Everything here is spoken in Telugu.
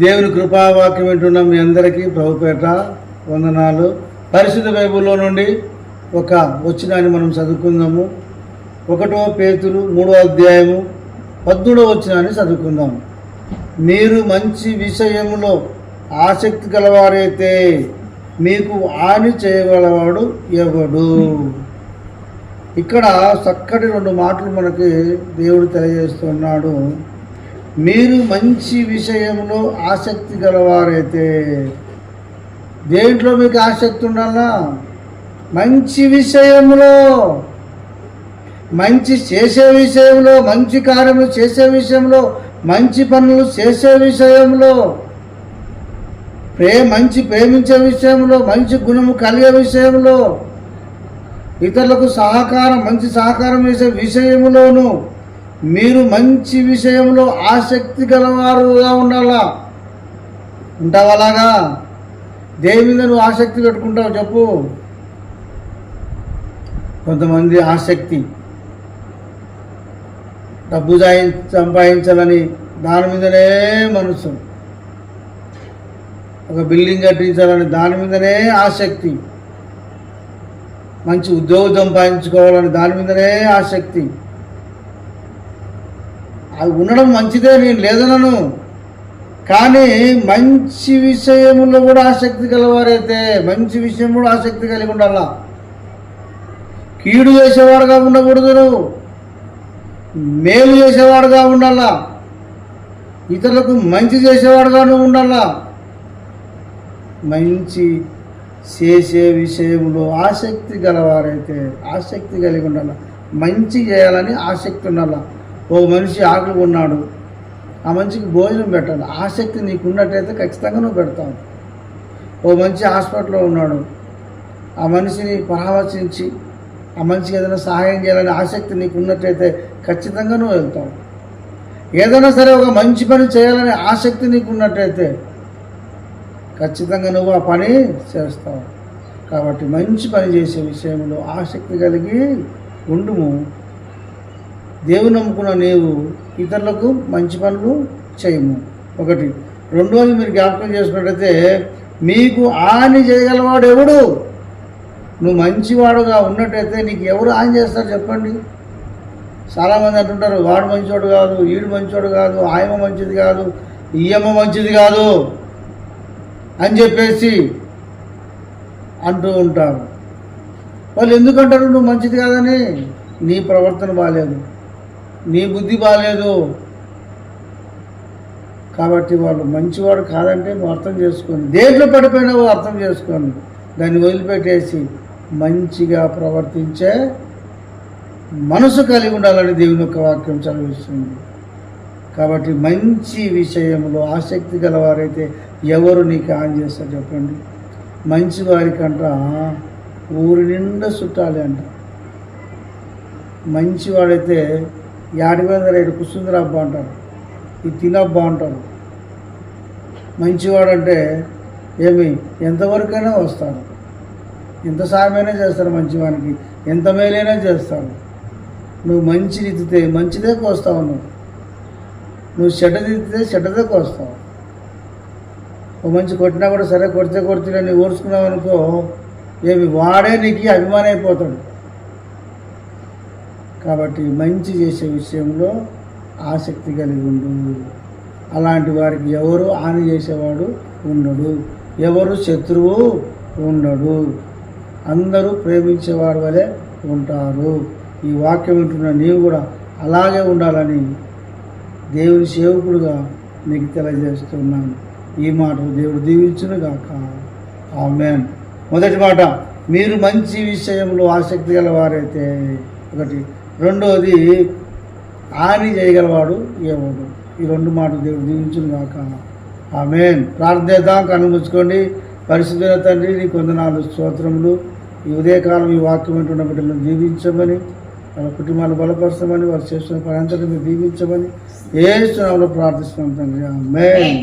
దేవుని కృపావాక్యం వింటున్న మీ అందరికీ ప్రభుపేట వందనాలు. పరిశుద్ధ బైబిల్లో నుండి ఒక వచనాన్ని మనం చదువుకుందాము. 1 పేతురు 3వ అధ్యాయము 17వ వచనాన్ని చదువుకుందాం. మీరు మంచి విషయంలో ఆసక్తి గలవారైతే మీకు హాని చేయగలవాడు ఎవడు. ఇక్కడ చక్కటి 2 మాటలు మనకి దేవుడు తెలియజేస్తున్నాడు. మీరు మంచి విషయంలో ఆసక్తి గలవారైతే, దేంట్లో మీకు ఆసక్తి ఉండాలా? మంచి విషయంలో, మంచి చేసే విషయంలో, మంచి కార్యములు చేసే విషయంలో, మంచి పనులు చేసే విషయంలో, మంచి ప్రేమించే విషయంలో, మంచి గుణము కలిగే విషయంలో, ఇతరులకు మంచి సహకారం చేసే విషయంలోనూ మీరు మంచి విషయంలో ఆసక్తి గలవారుగా ఉండాలా. ఉంటావు అలాగా? దేని మీద నువ్వు ఆసక్తి పెట్టుకుంటావు చెప్పు. కొంతమంది ఆసక్తి డబ్బు సంపాదించాలని దాని మీదనే మనసు, ఒక బిల్డింగ్ కట్టించాలని దాని మీదనే ఆసక్తి, మంచి ఉద్యోగం సంపాదించుకోవాలని దాని మీదనే ఆసక్తి. అది ఉండడం మంచిదే, నేను లేదనను. కానీ మంచి విషయంలో కూడా ఆసక్తి గలవారైతే, మంచి విషయం కూడా ఆసక్తి కలిగి ఉండాలా. కీడు చేసేవాడుగా ఉండకూడదు, మేలు చేసేవాడుగా ఉండాలా. ఇతరులకు మంచి చేసేవాడుగా నువ్వు ఉండాలా. మంచి చేసే విషయంలో ఆసక్తి గలవారైతే ఆసక్తి కలిగి ఉండాలి. మంచి చేయాలని ఆసక్తి ఉండాలి. ఓ మనిషి ఆకలి ఉన్నాడు, ఆ మనిషికి భోజనం పెట్టాలి. ఆసక్తి నీకు ఉన్నట్టయితే ఖచ్చితంగా నువ్వు పెడతావు. ఓ మనిషి హాస్పిటల్లో ఉన్నాడు, ఆ మనిషిని పరామర్శించి ఆ మనిషికి ఏదైనా సహాయం చేయాలని ఆసక్తి నీకు ఉన్నట్టయితే ఖచ్చితంగా నువ్వు వెళ్తావు. ఏదైనా సరే ఒక మంచి పని చేయాలని ఆసక్తి నీకు ఉన్నట్టయితే ఖచ్చితంగా నువ్వు ఆ పని చేస్తావు. కాబట్టి మంచి పని చేసే విషయంలో ఆసక్తి కలిగి ఉండుము. దేవుని నమ్ముకున్న నీవు ఇతరులకు మంచి పనులు చేయము. 1. 2 మీరు జ్ఞాపకం చేసుకున్నట్టయితే మీకు హాని చేయగలవాడు ఎవడు. నువ్వు మంచివాడుగా ఉన్నట్టయితే నీకు ఎవరు హాని చేస్తారు చెప్పండి. చాలామంది అంటుంటారు, వాడు మంచివాడు కాదు, ఈడు మంచివాడు కాదు, ఆయమ మంచిది కాదు, ఈయమ్మ మంచిది కాదు అని చెప్పేసి అంటూ ఉంటారు. వాళ్ళు ఎందుకంటారు నువ్వు మంచిది కాదని? నీ ప్రవర్తన బాగాలేదు, నీ బుద్ధి బాగాలేదు. కాబట్టి వాళ్ళు మంచివాడు కాదంటే నువ్వు అర్థం చేసుకొని, దేంట్లో పడిపోయినావో అర్థం చేసుకొని దాన్ని వదిలిపెట్టేసి మంచిగా ప్రవర్తించే మనసు కలిగి ఉండాలని దేవుని యొక్క వాక్యం చదివిస్తుంది. కాబట్టి మంచి విషయంలో ఆసక్తి గలవారైతే ఎవరు నీకు హాని చేస్తారు చెప్పండి. మంచి వారికంట ఊరి నిండా చుట్టాలి అంట. మంచివాడైతే 50 కుసుందరబ్బా అంటారు, ఇది తినబ్బా అంటారు. మంచివాడంటే ఏమి ఎంతవరకైనా వస్తారు, ఎంత సాయమైనా చేస్తారు, మంచివానికి ఎంత మేలైనా చేస్తారు. నువ్వు మంచి రీతితే మంచిదే కోస్తావు, నువ్వు చెడ్డ రీతితే చెడ్డదే కోస్తావు. ఓ మంచి కొట్టినా కూడా సరే కొడితే నీ ఓర్చుకున్నావు అనుకో, ఏమి వాడే నీకు అభిమానం అయిపోతాడు. కాబట్టి మంచి చేసే విషయంలో ఆసక్తి కలిగి ఉండు. అలాంటి వారికి ఎవరు హాని చేసేవాడు ఉండడు, ఎవరు శత్రువు ఉండడు, అందరూ ప్రేమించేవారి వలె ఉంటారు. ఈ వాక్యం వింటున్న నీవు కూడా అలాగే ఉండాలని దేవుని సేవకుడుగా నీకు తెలియజేస్తున్నాను. ఈ మాటలు దేవుడు దీవించును గాక. ఆమేన్. మొదటి మాట, మీరు మంచి విషయంలో ఆసక్తి గలవారైతే 1. 2 హాని చేయగలవాడు ఎవడు. ఈ 2 మాటలు దేవుడు దీవించును గాక. ఆమేన్. ప్రార్థిద్దాం. కన్ను ముచ్చుకోండి. పరిశుద్ధుల తండ్రి, నీ వందనాలు, స్తోత్రములు. ఈ ఉదయకాలం ఈ వాక్యం వింటున్న బిడ్డలను దీవించమని, వాళ్ళ కుటుంబాలు బలపరచమని, వారు చేస్తున్న పని అంతటి మీరు దీవించమని యేసు నామములో ప్రార్థిస్తున్నాం తండ్రి. ఆమేన్.